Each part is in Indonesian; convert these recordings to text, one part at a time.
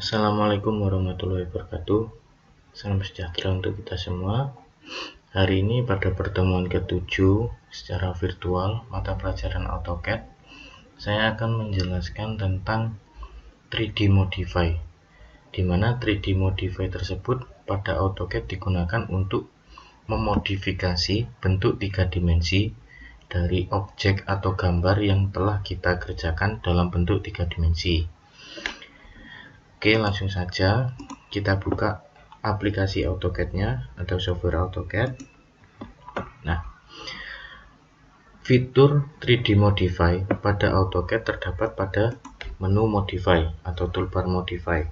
Assalamualaikum warahmatullahi wabarakatuh. Salam sejahtera untuk kita semua. Hari ini pada pertemuan ke-7 secara virtual mata pelajaran AutoCAD, saya akan menjelaskan tentang 3D Modify, di mana 3D Modify tersebut pada AutoCAD digunakan untuk memodifikasi bentuk 3 dimensi dari objek atau gambar yang telah kita kerjakan dalam bentuk 3 dimensi. Oke, langsung saja kita buka aplikasi AutoCAD-nya atau software AutoCAD. Nah, fitur 3D Modify pada AutoCAD terdapat pada menu Modify atau toolbar Modify.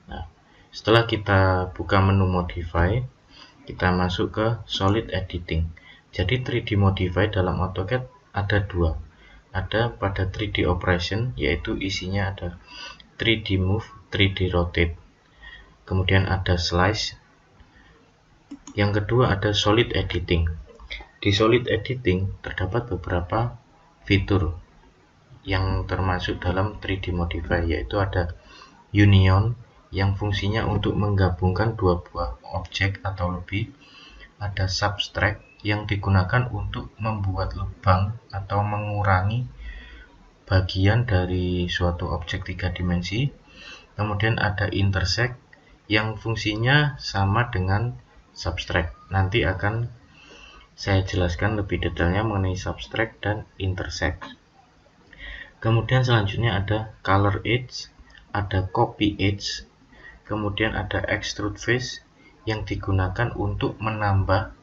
Nah, setelah kita buka menu Modify, kita masuk ke Solid Editing. Jadi 3D Modify dalam AutoCAD ada dua. Ada pada 3D Operation, yaitu isinya ada 3D Move, 3D Rotate. Kemudian ada Slice. Yang kedua ada Solid Editing. Di Solid Editing terdapat beberapa fitur yang termasuk dalam 3D Modify, yaitu ada Union yang fungsinya untuk menggabungkan dua buah objek atau lebih. Ada Subtract yang digunakan untuk membuat lubang atau mengurangi bagian dari suatu objek 3 dimensi. Kemudian ada Intersect yang fungsinya sama dengan Subtract. Nanti akan saya jelaskan lebih detailnya mengenai Subtract dan Intersect. Kemudian selanjutnya ada Color Edge, ada Copy Edge, kemudian ada Extrude Face yang digunakan untuk menambah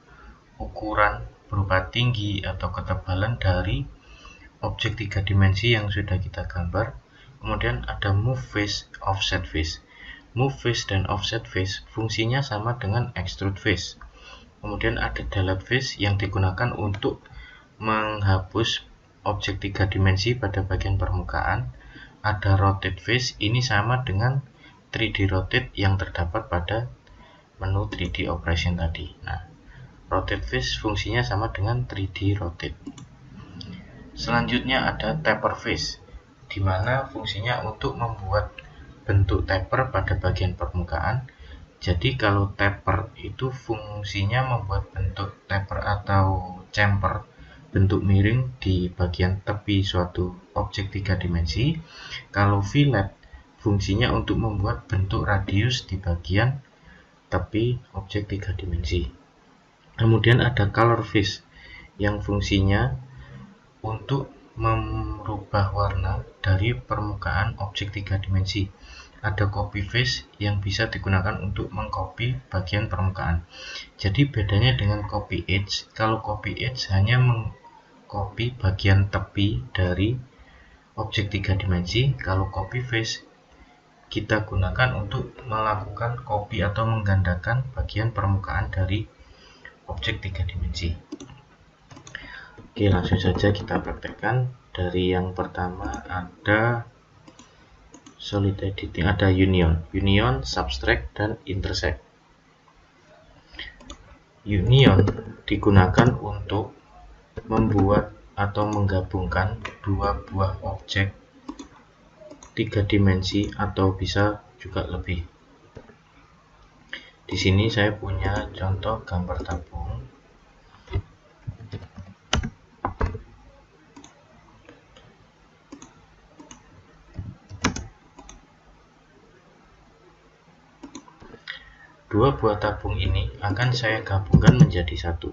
ukuran berupa tinggi atau ketebalan dari objek 3 dimensi yang sudah kita gambar. Kemudian ada Move Face, Offset Face. Move Face dan Offset Face fungsinya sama dengan Extrude Face. Kemudian ada Delete Face yang digunakan untuk menghapus objek 3 dimensi pada bagian permukaan. Ada Rotate Face, ini sama dengan 3D Rotate yang terdapat pada menu 3D Operation tadi. Nah, Rotate Face fungsinya sama dengan 3D Rotate. Selanjutnya ada Taper Face, di mana fungsinya untuk membuat bentuk taper pada bagian permukaan. Jadi kalau taper itu fungsinya membuat bentuk taper atau chamfer, bentuk miring di bagian tepi suatu objek 3 dimensi. Kalau fillet fungsinya untuk membuat bentuk radius di bagian tepi objek 3 dimensi. Kemudian ada Color Face yang fungsinya untuk merubah warna dari permukaan objek 3 dimensi. Ada Copy Face yang bisa digunakan untuk mengcopy bagian permukaan. Jadi bedanya dengan Copy Edge, kalau Copy Edge hanya mengcopy bagian tepi dari objek 3 dimensi, kalau Copy Face kita gunakan untuk melakukan copy atau menggandakan bagian permukaan dari objek 3 dimensi. Oke, langsung saja kita praktekkan. Dari yang pertama ada Solid Editing, ada Union, Subtract, dan Intersect. Union digunakan untuk membuat atau menggabungkan dua buah objek 3 dimensi atau bisa juga lebih. Di sini saya punya contoh gambar tabung. Dua buah tabung ini akan saya gabungkan menjadi satu.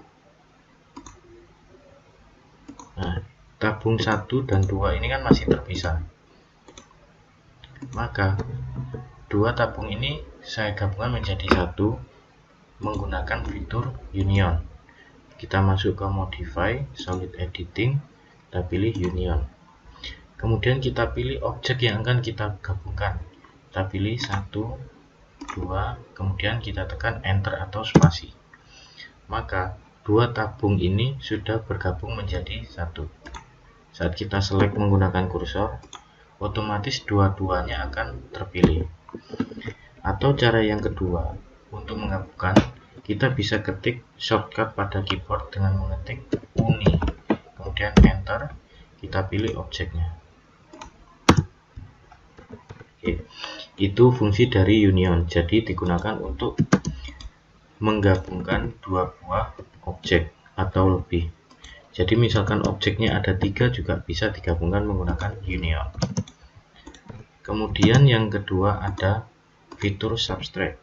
Nah, tabung 1 dan 2 ini kan masih terpisah. Maka dua tabung ini saya gabungkan menjadi satu menggunakan fitur Union. Kita masuk ke Modify, Solid Editing, kita pilih Union. Kemudian kita pilih objek yang akan kita gabungkan. Kita pilih 1, 2, kemudian kita tekan Enter atau spasi. Maka dua tabung ini sudah bergabung menjadi satu. Saat kita select menggunakan kursor, otomatis dua-duanya akan terpilih. Atau cara yang kedua, untuk menggabungkan, kita bisa ketik shortcut pada keyboard dengan mengetik Uni, kemudian Enter, kita pilih objeknya. Oke. itu fungsi dari union, jadi digunakan untuk menggabungkan dua buah objek atau lebih. Jadi misalkan objeknya ada 3 juga bisa digabungkan menggunakan union. Kemudian yang kedua ada fitur subtract.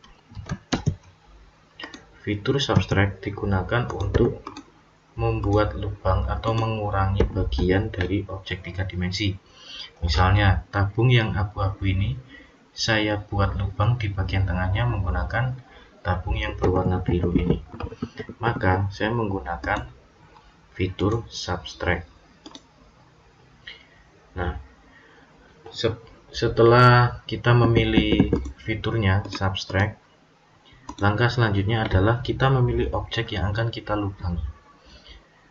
Fitur subtract digunakan untuk membuat lubang atau mengurangi bagian dari objek 3 dimensi. Misalnya tabung yang abu-abu ini saya buat lubang di bagian tengahnya menggunakan tabung yang berwarna biru ini. Maka saya menggunakan fitur subtract. Nah, setelah kita memilih fiturnya subtract, langkah selanjutnya adalah kita memilih objek yang akan kita lubangi.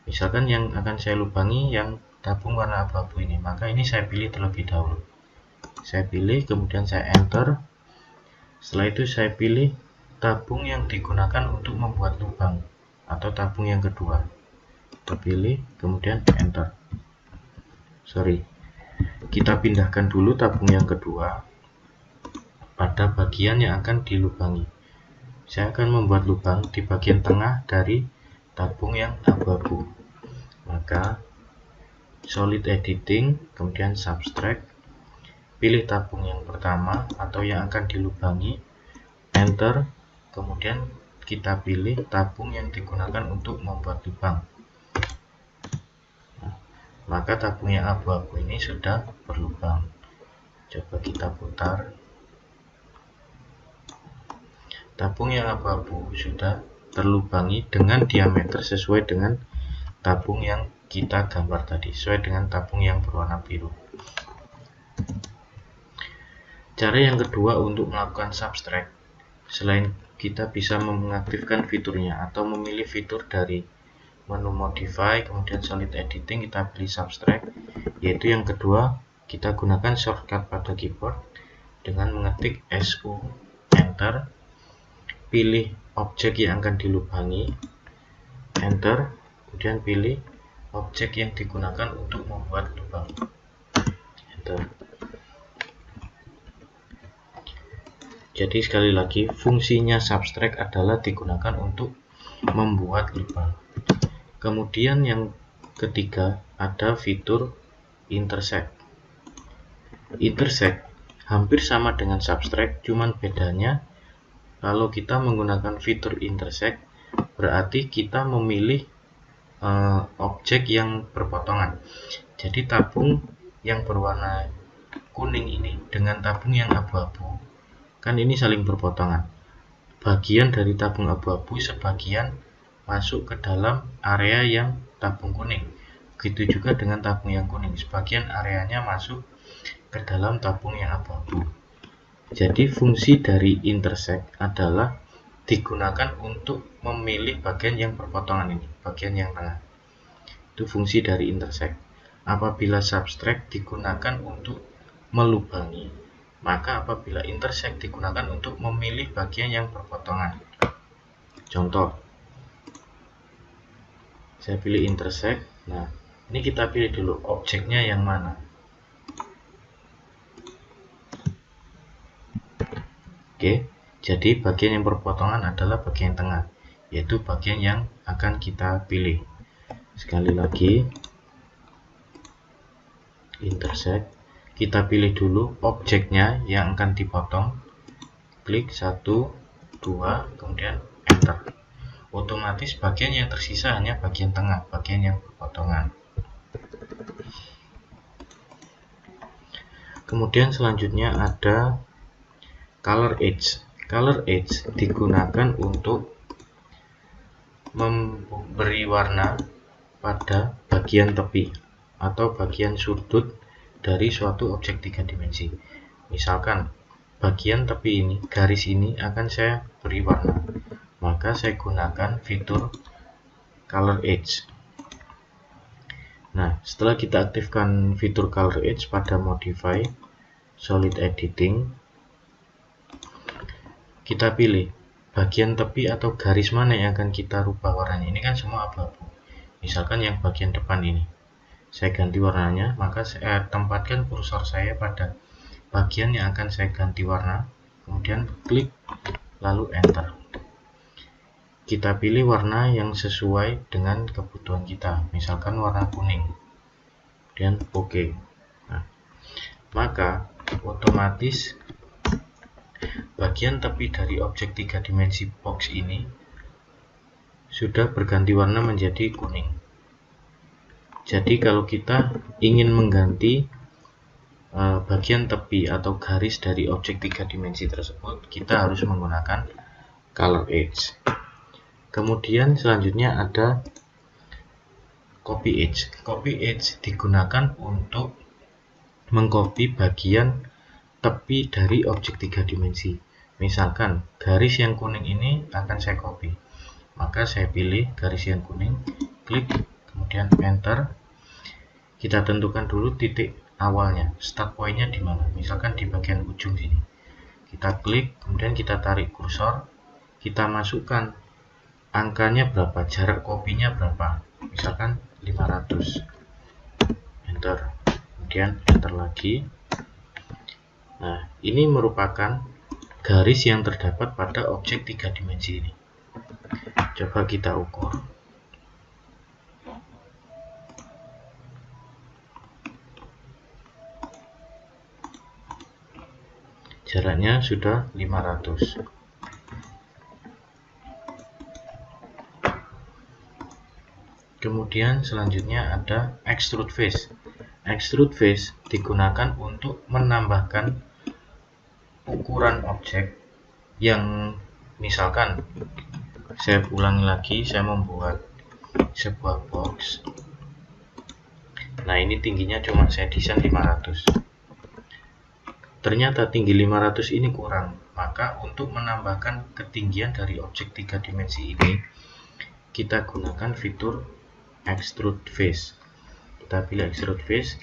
Misalkan yang akan saya lubangi yang tabung warna abu-abu ini, maka ini saya pilih terlebih dahulu. Saya pilih, kemudian saya enter. Setelah itu saya pilih tabung yang digunakan untuk membuat lubang atau tabung yang kedua. Kita pilih, kemudian enter. Kita pindahkan dulu tabung yang kedua pada bagian yang akan dilubangi. Saya akan membuat lubang di bagian tengah dari tabung yang abu-abu. Maka solid editing, kemudian subtract, pilih tabung yang pertama atau yang akan dilubangi, enter, kemudian kita pilih tabung yang digunakan untuk membuat lubang. Maka tabung yang abu-abu ini sudah berlubang. Coba kita putar. Tabung yang abu-abu sudah terlubangi dengan diameter sesuai dengan tabung yang kita gambar tadi, sesuai dengan tabung yang berwarna biru. Cara yang kedua untuk melakukan subtract, selain kita bisa mengaktifkan fiturnya atau memilih fitur dari menu modify, kemudian solid editing, kita pilih subtract, yaitu yang kedua kita gunakan shortcut pada keyboard dengan mengetik SU, enter, pilih objek yang akan dilubangi, enter, kemudian pilih objek yang digunakan untuk membuat lubang, enter. Jadi sekali lagi, fungsinya subtract adalah digunakan untuk membuat lubang. Kemudian yang ketiga ada fitur intersect. Intersect hampir sama dengan subtract, cuman bedanya kalau kita menggunakan fitur intersect berarti kita memilih objek yang berpotongan. Jadi tabung yang berwarna kuning ini dengan tabung yang abu-abu, kan ini saling berpotongan. Bagian dari tabung abu-abu sebagian masuk ke dalam area yang tabung kuning. Begitu juga dengan tabung yang kuning, sebagian areanya masuk ke dalam tabung yang abu-abu. Jadi fungsi dari intersect adalah digunakan untuk memilih bagian yang berpotongan ini, bagian yang tengah. Itu fungsi dari intersect. Apabila subtract digunakan untuk melubangi, maka apabila intersect digunakan untuk memilih bagian yang berpotongan. Contoh, saya pilih intersect. Nah, ini kita pilih dulu objeknya yang mana. Oke, jadi bagian yang berpotongan adalah bagian tengah, yaitu bagian yang akan kita pilih. Sekali lagi, intersect, kita pilih dulu objeknya yang akan dipotong, klik 1, 2, kemudian enter. Otomatis bagian yang tersisa hanya bagian tengah, bagian yang berpotongan. Kemudian selanjutnya ada color edge. Color edge digunakan untuk memberi warna pada bagian tepi atau bagian sudut dari suatu objek 3 dimensi. Misalkan bagian tepi ini, garis ini akan saya beri warna, maka saya gunakan fitur color edge. Nah, setelah kita aktifkan fitur color edge pada modify, solid editing, kita pilih bagian tepi atau garis mana yang akan kita rubah warnanya. Ini kan semua abu-abu. Misalkan yang bagian depan ini, saya ganti warnanya, maka saya tempatkan kursor saya pada bagian yang akan saya ganti warna, kemudian klik lalu enter. Kita pilih warna yang sesuai dengan kebutuhan kita, misalkan warna kuning, kemudian OK. Nah, maka otomatis bagian tepi dari objek 3 dimensi box ini sudah berganti warna menjadi kuning. Jadi kalau kita ingin mengganti bagian tepi atau garis dari objek 3 dimensi tersebut, kita harus menggunakan color edge. Kemudian selanjutnya ada copy edge. Copy edge digunakan untuk mengcopy bagian tepi dari objek 3 dimensi. Misalkan garis yang kuning ini akan saya copy, maka saya pilih garis yang kuning, klik, kemudian enter. Kita tentukan dulu titik awalnya, start pointnya di mana, misalkan di bagian ujung sini. Kita klik, kemudian kita tarik kursor, kita masukkan angkanya berapa, jarak kopinya berapa, misalkan 500, enter, kemudian enter lagi. Nah, ini merupakan garis yang terdapat pada objek 3 dimensi ini. Coba kita ukur. Jaraknya sudah 500. Kemudian selanjutnya ada extrude face. Extrude face digunakan untuk menambahkan ukuran objek yang, misalkan saya ulangi lagi, saya membuat sebuah box. Nah, ini tingginya cuma saya desain 500. Ternyata tinggi 500 ini kurang, maka untuk menambahkan ketinggian dari objek 3 dimensi ini, kita gunakan fitur extrude face. Kita pilih extrude face.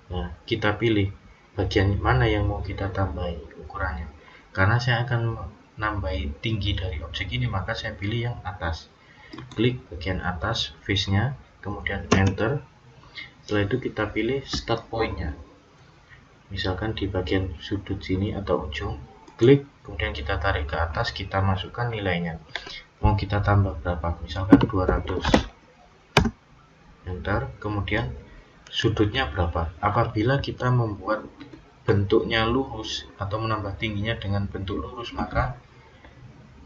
Nah, kita pilih bagian mana yang mau kita tambahi ukurannya. Karena saya akan menambahi tinggi dari objek ini, maka saya pilih yang atas. Klik bagian atas face-nya, kemudian enter. Setelah itu kita pilih start point-nya. Misalkan di bagian sudut sini atau ujung, klik, kemudian kita tarik ke atas, kita masukkan nilainya. Mau kita tambah berapa? Misalkan 200. Enter, kemudian sudutnya berapa? Apabila kita membuat bentuknya lurus atau menambah tingginya dengan bentuk lurus, maka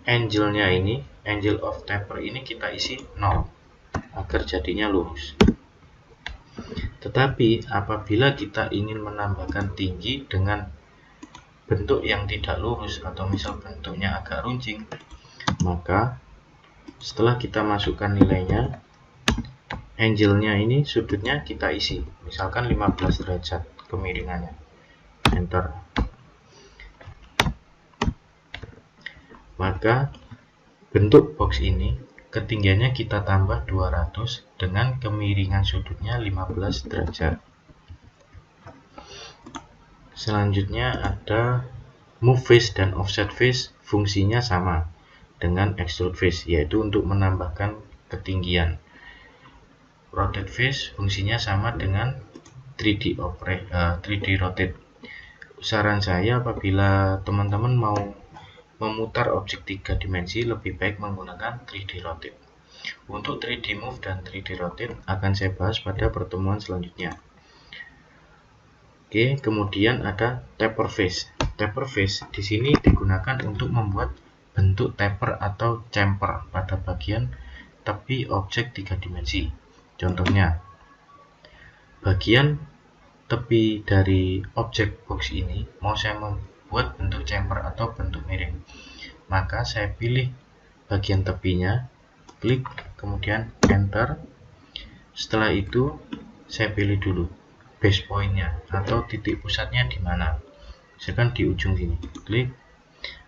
angle-nya ini, angle of taper ini kita isi 0 agar jadinya lurus. Tetapi apabila kita ingin menambahkan tinggi dengan bentuk yang tidak lurus atau misal bentuknya agak runcing, maka setelah kita masukkan nilainya, angle-nya ini, sudutnya kita isi, misalkan 15 derajat kemiringannya, enter. Maka bentuk box ini ketinggiannya kita tambah 200 dengan kemiringan sudutnya 15 derajat. Selanjutnya ada move face dan offset face, fungsinya sama dengan extrude face, yaitu untuk menambahkan ketinggian. Rotate face fungsinya sama dengan 3D rotate. Saran saya, apabila teman-teman mau memutar objek 3 dimensi, lebih baik menggunakan 3D rotate. Untuk 3D move dan 3D rotate akan saya bahas pada pertemuan selanjutnya. Oke, kemudian ada taper face. Taper face di sini digunakan untuk membuat bentuk taper atau chamfer pada bagian tepi objek 3 dimensi. Contohnya, bagian tepi dari objek box ini mau saya membuat bentuk chamfer atau bentuk miring, maka saya pilih bagian tepinya, klik, kemudian enter. Setelah itu saya pilih dulu base pointnya atau titik pusatnya di mana, misalkan di ujung sini, klik.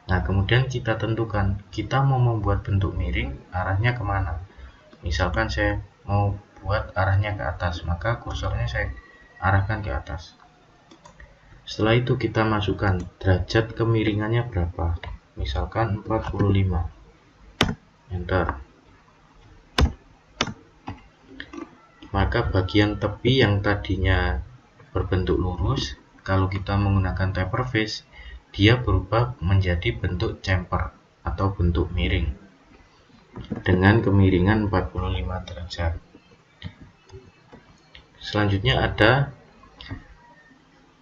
Nah, kemudian kita tentukan kita mau membuat bentuk miring, arahnya kemana. Misalkan saya mau buat arahnya ke atas, maka kursornya saya arahkan ke atas. Setelah itu kita masukkan derajat kemiringannya berapa, misalkan 45, enter. Maka bagian tepi yang tadinya berbentuk lurus, kalau kita menggunakan taper face, dia berubah menjadi bentuk chamfer atau bentuk miring dengan kemiringan 45 derajat. Selanjutnya ada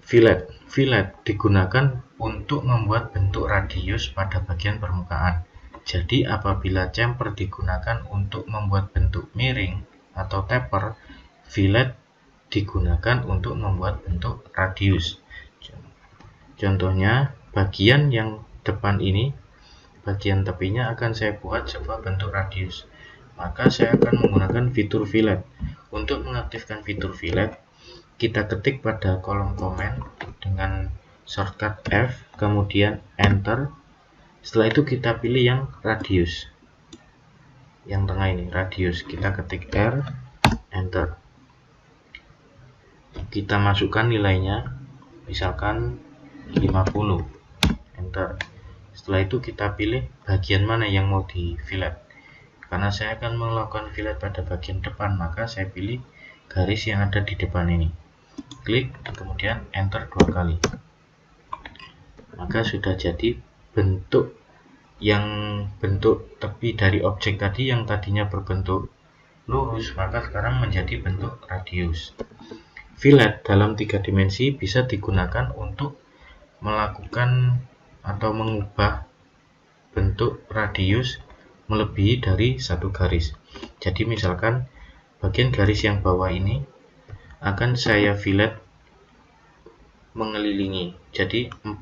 fillet. Fillet digunakan untuk membuat bentuk radius pada bagian permukaan. Jadi apabila chamfer digunakan untuk membuat bentuk miring atau taper, fillet digunakan untuk membuat bentuk radius. Contohnya, bagian yang depan ini, bagian tepinya akan saya buat sebuah bentuk radius. Maka saya akan menggunakan fitur fillet. Untuk mengaktifkan fitur fillet, kita ketik pada kolom komen dengan shortcut F, kemudian Enter. Setelah itu kita pilih yang radius. Yang tengah ini, radius. Kita ketik R, Enter. Kita masukkan nilainya, misalkan 50, Enter. Setelah itu kita pilih bagian mana yang mau di fillet. Karena saya akan melakukan fillet pada bagian depan, maka saya pilih garis yang ada di depan ini. Klik, kemudian Enter 2 kali. Maka sudah jadi bentuk tepi dari objek tadi yang tadinya berbentuk lurus, maka sekarang menjadi bentuk radius. Fillet dalam 3 dimensi bisa digunakan untuk melakukan atau mengubah bentuk radius melebihi dari 1 garis. Jadi misalkan bagian garis yang bawah ini akan saya fillet mengelilingi. Jadi 4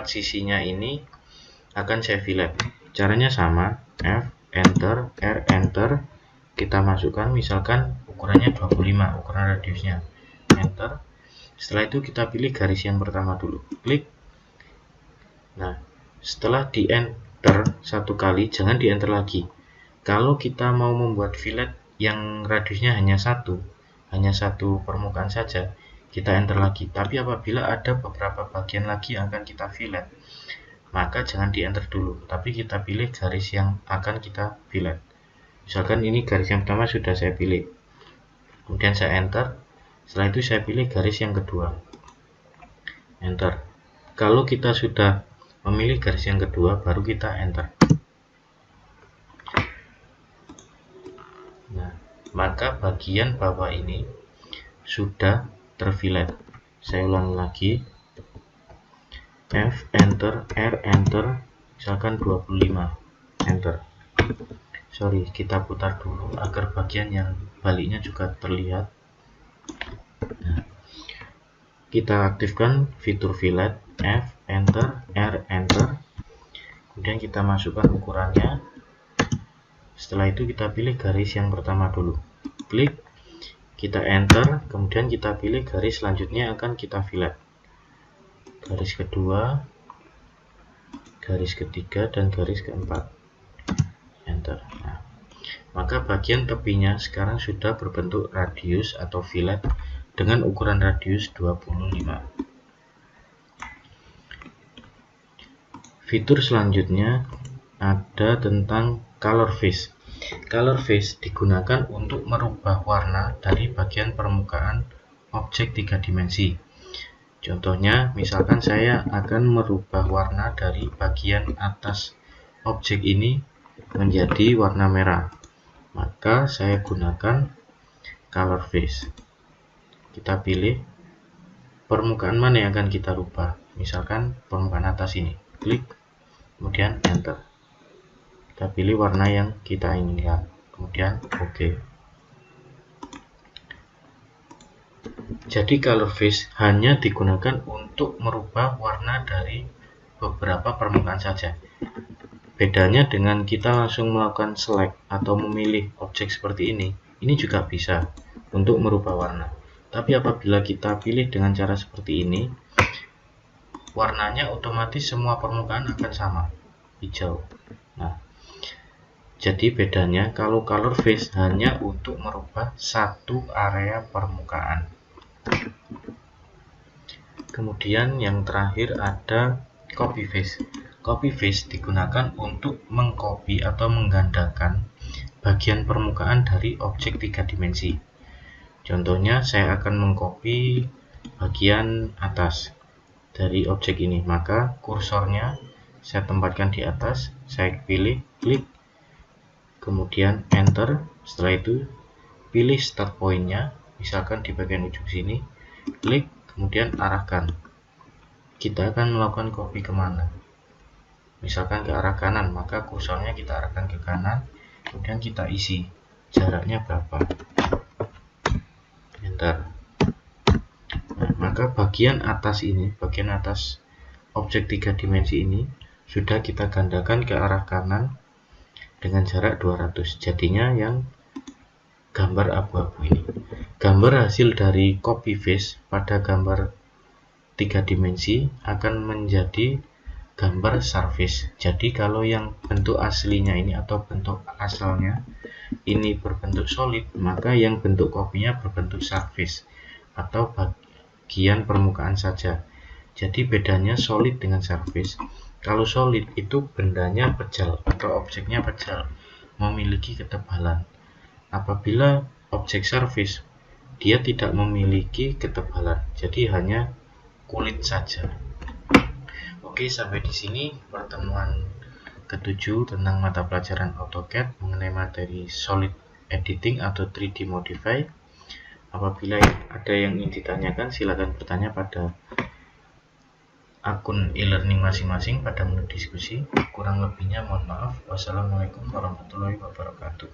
sisinya ini akan saya fillet. Caranya sama, F, Enter, R, Enter. Kita masukkan misalkan ukurannya 25, ukuran radiusnya. Enter. Setelah itu kita pilih garis yang pertama dulu. Klik. Nah, setelah di Enter 1 kali, jangan di Enter lagi. Kalau kita mau membuat fillet yang radiusnya hanya satu permukaan saja, kita Enter lagi. Tapi apabila ada beberapa bagian lagi yang akan kita fillet, maka jangan di Enter dulu, tapi kita pilih garis yang akan kita fillet. Misalkan ini garis yang pertama sudah saya pilih, kemudian saya Enter. Setelah itu saya pilih garis yang kedua, Enter. Kalau kita sudah memilih garis yang kedua, baru kita Enter. Nah, maka bagian bawah ini sudah terfillet. Saya ulangi lagi, F, Enter, R, Enter, misalkan 25, Enter. Sorry, kita putar dulu agar bagian yang baliknya juga terlihat. Nah, kita aktifkan fitur fillet, F, Enter, R, Enter. Kemudian kita masukkan ukurannya. Setelah itu kita pilih garis yang pertama dulu. Klik, kita Enter, kemudian kita pilih garis selanjutnya akan kita fillet. Garis kedua, garis ketiga, dan garis keempat. Enter. Nah, maka bagian tepinya sekarang sudah berbentuk radius atau fillet dengan ukuran radius 25. Fitur selanjutnya ada tentang color face. Color face digunakan untuk merubah warna dari bagian permukaan objek 3 dimensi. Contohnya, misalkan saya akan merubah warna dari bagian atas objek ini menjadi warna merah, maka saya gunakan color face. Kita pilih permukaan mana yang akan kita rubah, misalkan permukaan atas ini. Klik, kemudian Enter. Kita pilih warna yang kita inginkan, kemudian OK. Jadi color face hanya digunakan untuk merubah warna dari beberapa permukaan saja. Bedanya dengan kita langsung melakukan select atau memilih objek seperti ini juga bisa untuk merubah warna. Tapi apabila kita pilih dengan cara seperti ini, warnanya otomatis semua permukaan akan sama, hijau. Nah, jadi bedanya kalau color face hanya untuk merubah satu area permukaan. Kemudian yang terakhir ada copy face. Copy face digunakan untuk mengcopy atau menggandakan bagian permukaan dari objek 3 dimensi. Contohnya saya akan mengcopy bagian atas. dari objek ini, maka kursornya saya tempatkan di atas, saya pilih klik, kemudian enter. Setelah itu pilih start point-nya, misalkan di bagian ujung sini, klik, kemudian arahkan. Kita akan melakukan copy kemana? Misalkan ke arah kanan, maka kursornya kita arahkan ke kanan, kemudian kita isi jaraknya berapa, enter. Nah, maka bagian atas ini, bagian atas objek 3 dimensi ini sudah kita gandakan ke arah kanan dengan jarak 200. Jadinya yang gambar abu-abu ini, gambar hasil dari copy paste pada gambar 3 dimensi akan menjadi gambar surface. Jadi kalau yang bentuk aslinya ini atau bentuk asalnya ini berbentuk solid, maka yang bentuk kopinya berbentuk surface atau bagian permukaan saja. Jadi bedanya solid dengan surface. Kalau solid itu bendanya pejal atau objeknya pejal, memiliki ketebalan. Apabila objek surface, dia tidak memiliki ketebalan, jadi hanya kulit saja. Oke, sampai di sini pertemuan ke-7 tentang mata pelajaran AutoCAD mengenai materi Solid Editing atau 3D Modify. Apabila ada yang ingin ditanyakan, silakan bertanya pada akun e-learning masing-masing pada menu diskusi. Kurang lebihnya mohon maaf. Wassalamualaikum warahmatullahi wabarakatuh.